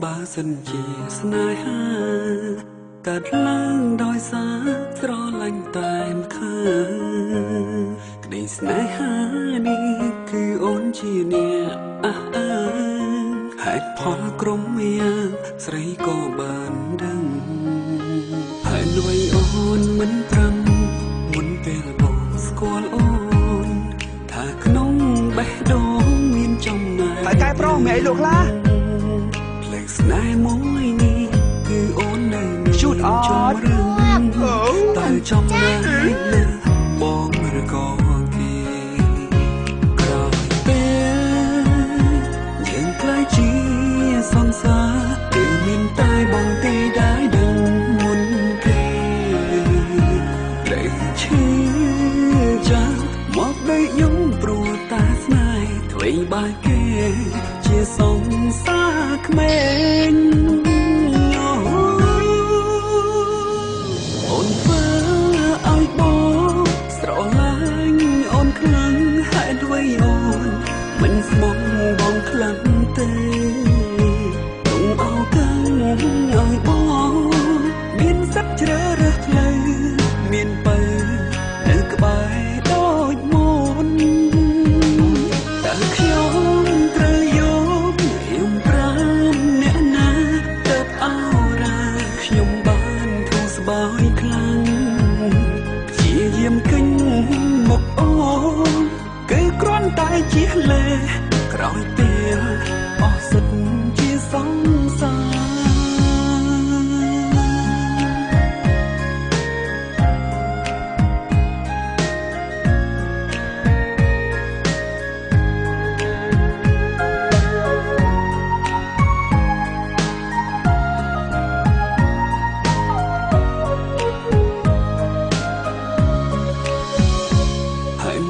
បើសិនជាស្នេហាកើតឡើងដោយសារស្រឡាញ់តែម្ខាងក្តីស្នេហានេះគឺអូនជាអ្នកអះអាងហេតុផលក្រុមយ៉ាងស្រីក៏បានដឹងហើយអ្វីអូនមិនប្រឹងមុនពេលបងស្គាល់អូនថាក្នុងបេះដូងមានចំណែកហើយកែប្រុសមានអីលោកខ្លះផ្លេងស្នេហ៍មួយនេះគឺអូននៅជូតអត់តែចំណែកលើបងឬក៏គេក្រោយពេលយើងក្លាយជាសង្សារគឺមានតែបងទេដែលដឹងមុនគេតែឈឺចាំមកដូចយំព្រោះតែស្នេហ៍អ្វីបែកគេជាសង្សារក្មេងអូនធ្វើឲ្យបងស្រឡាញ់អូនខ្លាំងហេតុអ្វីអូនមិនស្មោះបងខ្លាំងទេទុំអោកាំងឲ្យបងមានសិទ្ធជ្រើសរើសផ្លូវមានបើនៅក្បែរដូចមុនតើខ្ញុំត្រូវយកខ្ញុំប្រាំអ្នកណាទៅអោរាខ្ញុំបានធូរស្បើយខ្លាំងព្យាយាមគិញមកអូនគឺគ្រាន់តែជាលេក្រោយពេលអស់សិទ្ធជាសង្សារ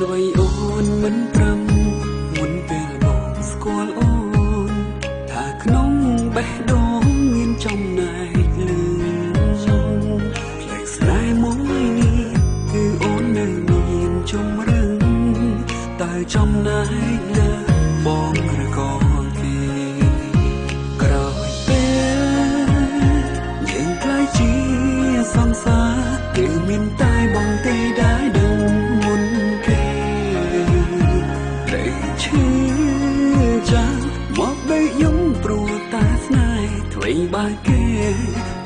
អ្វីអូនមិនប្រឹងមុនពេលបងស្គាល់អូនថាក្នុងបេះដូងមានចំណែកលើផ្លេងស្នេហ៍មួយនេះគឺអូននៅមានជំរឹងតែចំណែកលើបងឬក៏គេក្រោយពេលយើងក្លាយជាសង្សារគឺមានតែបងទេដែលដឹងមុនឈឺចាំមកដូចយំព្រោះតែស្នេហ៍អ្វីបែកគេ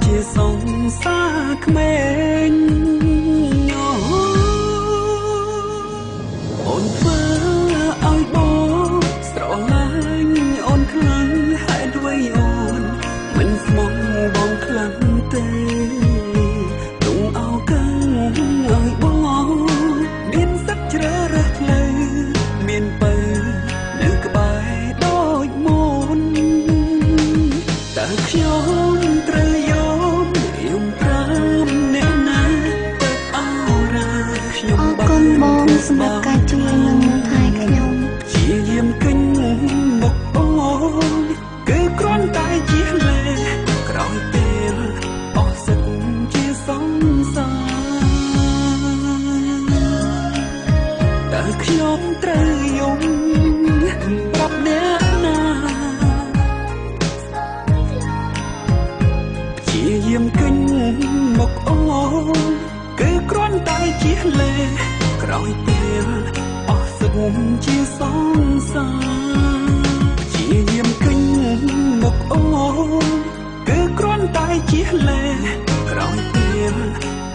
ជាសង្សារក្មេងអូនធ្វើឲ្យបងស្រឡាញ់អូនខ្លាំងហេតុអ្វីអូនមិនស្មោះបងខ្លាំងទេទុំអោកាំងឲ្យបងមានសិទ្ធជ្រើសរើសផ្លូវមានបើនៅក្បែរដូចមុនតើខ្ញុំត្រូវយកខ្ញុំប្រាំអ្នកណាទៅអោរាខ្ញុំបានបងសម្រាប់ការជួយនិងថែខ្ញុំជាយាមគិញមកអូនគឺគ្រាន់តែជាលេក្រោយពេលអស់សិទ្ធជាសង្សារតើខ្ញុំត្រូវយំប្រាប់អ្នកណាជាយាមគិញមកអូនគឺគ្រាន់តែជាលេក្រោយពេលអស់សិទ្ធជាសង្សារជាយាមគិញមកអូនគឺគ្រាន់តែជាលេក្រោយពេល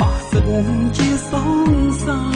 អស់សិទ្ធជាសង្សារ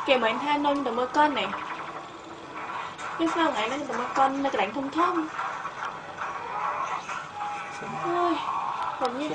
Kìa mà anh tha nôi nhưng tao mơ con này. Biết sao ngày nay tao mơ con nơi cái đánh thông thông. Ôi, còn như